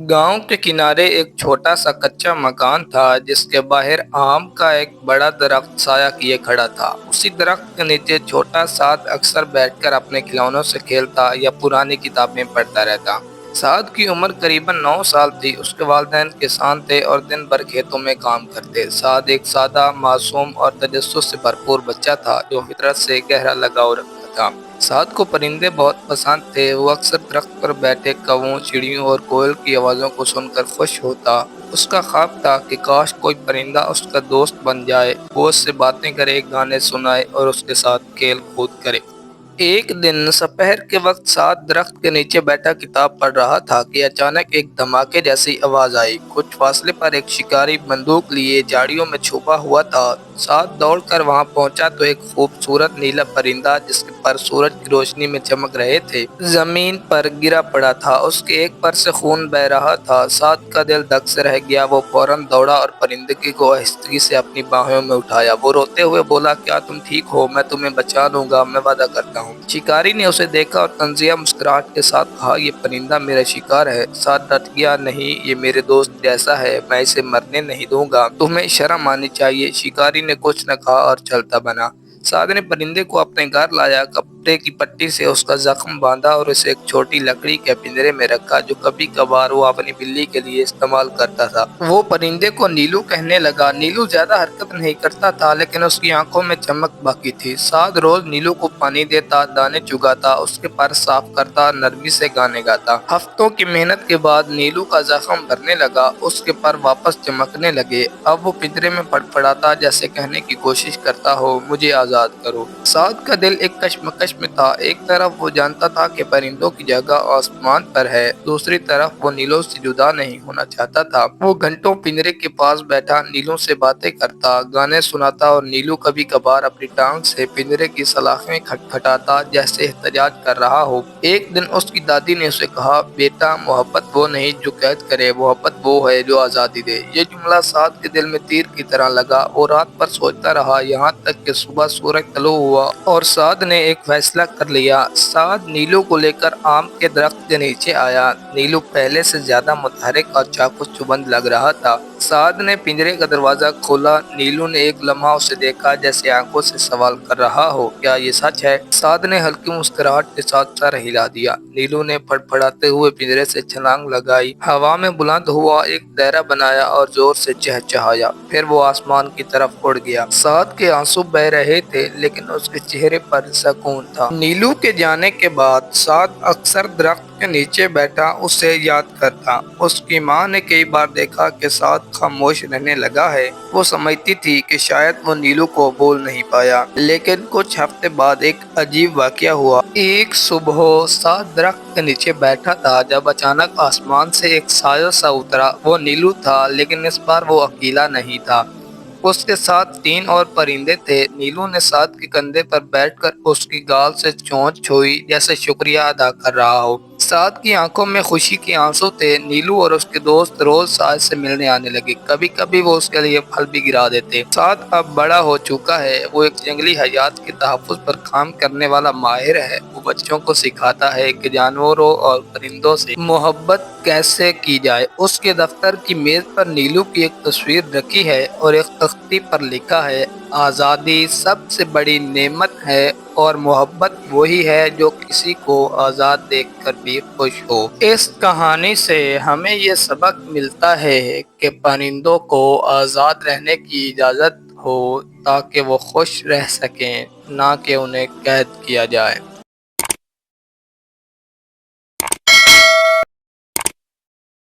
गांव के किनारे एक छोटा सा कच्चा मकान था जिसके बाहर आम का एक बड़ा दरख्त साया किए खड़ा था। उसी दरख्त के नीचे छोटा साद अक्सर बैठकर अपने खिलौनों से खेलता या पुरानी किताबें पढ़ता रहता। साद की उम्र करीबन 9 साल थी। उसके वालिदैन किसान थे और दिन भर खेतों में काम करते। साद एक सादा, मासूम और तजस्सुस से भरपूर बच्चा था जो फितरत से गहरा लगाव रखता था। साद को परिंदे बहुत पसंद थे। वो अक्सर दरख्त पर बैठे कौवों, चिड़ियों और कोयल की आवाज़ों को सुनकर खुश होता। उसका ख्वाब था कि काश कोई परिंदा उसका दोस्त बन जाए, वो उससे बातें करे, गाने सुनाए और उसके साथ खेल कूद करे। एक दिन दोपहर के वक्त साद दरख्त के नीचे बैठा किताब पढ़ रहा था कि अचानक एक धमाके जैसी आवाज आई। कुछ फासले पर एक शिकारी बंदूक लिए झाड़ियों में छुपा हुआ था। साद दौड़कर वहां पहुंचा तो एक खूबसूरत नीला परिंदा जिसके पर सूरज की रोशनी में चमक रहे थे, जमीन पर गिरा पड़ा था। उसके एक पर से खून बह रहा था। साद का दिल धक से रह गया। वो फौरन दौड़ा और परिंदे को आहिस्दगी से अपनी बाहों में उठाया। वो रोते हुए बोला, क्या तुम ठीक हो? मैं तुम्हें बचा लूंगा, मैं वादा करता हूँ। शिकारी ने उसे देखा और तंजिया मुस्कुराहट के साथ कहा, ये परिंदा मेरा शिकार है। साद डट गया, नहीं, ये मेरे दोस्त जैसा है, मैं इसे मरने नहीं दूंगा, तुम्हें शर्म आनी चाहिए। शिकारी ने कुछ न कहा और चलता बना। साद ने परिंदे को अपने घर लाया, कपड़े की पट्टी से उसका जख्म बांधा और उसे एक छोटी लकड़ी के पिंजरे में रखा जो कभी कभार वो अपनी बिल्ली के लिए इस्तेमाल करता था। वो परिंदे को नीलू कहने लगा। नीलू ज्यादा हरकत नहीं करता था लेकिन उसकी आंखों में चमक बाकी थी। साद रोज नीलू को पानी देता, दाने चुगाता, उसके पर साफ करता, नरमी से गाने गाता। हफ्तों की मेहनत के बाद नीलू का जख्म भरने लगा, उसके पर वापस चमकने लगे। अब वो पिंजरे में फड़फड़ाता जैसे कहने की कोशिश करता हो, मुझे आजाद करो। साद का दिल एक कश्मकश में था। एक तरफ वो जानता था कि परिंदों की जगह आसमान पर है, दूसरी तरफ वो नीलों से जुदा नहीं होना चाहता था। वो घंटों पिंजरे के पास बैठा नीलों से बातें करता, गाने सुनाता और नीलू कभी कभार अपनी टांग से पिंजरे की सलाखें खटखटाता जैसे एहतजाज कर रहा हो। एक दिन उसकी दादी ने उसे कहा, बेटा, मोहब्बत वो नहीं जो कैद करे, मोहब्बत वो है जो आजादी दे। ये जुमला साद के दिल में तीर की तरह लगा। वो रात भर सोचता रहा, यहाँ तक कि सुबह सूरज तलो हुआ और साद ने एक फैसला कर लिया। साद नीलू को लेकर आम के दरख्त के नीचे आया। नीलू पहले से ज्यादा मुतहरिक और चाकू चुबंद लग रहा था। साद ने पिंजरे का दरवाजा खोला। नीलू ने एक लम्हा उसे देखा जैसे आंखों से सवाल कर रहा हो, क्या ये सच है? साद ने हल्की मुस्कुराहट के साथ सर हिला दिया। नीलू ने फड़फड़ाते हुए पिंजरे से छलांग लगाई, हवा में बुलंद हुआ, एक दायरा बनाया और जोर से चहचहाया। फिर वो आसमान की तरफ उड़ गया। साद के आंसू बह रहे थे लेकिन उसके चेहरे पर सुकून था। नीलू के जाने के बाद साद अक्सर दरख्त के नीचे बैठा उसे याद करता। उसकी माँ ने कई बार देखा कि साद खामोश रहने लगा है। वो समझती थी कि शायद वो नीलू को बोल नहीं पाया। लेकिन कुछ हफ्ते बाद एक अजीब वाकया हुआ। एक सुबह साद दरख्त के नीचे बैठा था जब अचानक आसमान से एक साया सा उतरा। वो नीलू था लेकिन इस बार वो अकेला नहीं था। उसके साथ 3 और परिंदे थे। नीलू ने साद के कंधे पर बैठकर उसकी गाल से चोंच छुई जैसे शुक्रिया अदा कर रहा हो। साद की आंखों में खुशी के आंसू थे। नीलू और उसके दोस्त रोज साद से मिलने आने लगे। कभी कभी वो उसके लिए फल भी गिरा देते। साद अब बड़ा हो चुका है। वो एक जंगली हयात के तहफ्फुज़ पर काम करने वाला माहिर है। वो बच्चों को सिखाता है कि जानवरों और परिंदों से मोहब्बत कैसे की जाए। उसके दफ्तर की मेज पर नीलू की एक तस्वीर रखी है और एक तख्ती पर लिखा है, आज़ादी सबसे बड़ी नेमत है और मोहब्बत वही है जो किसी को आज़ाद देखकर भी खुश हो। इस कहानी से हमें ये सबक मिलता है कि परिंदों को आज़ाद रहने की इजाज़त हो ताकि वो खुश रह सकें, ना कि उन्हें कैद किया जाए।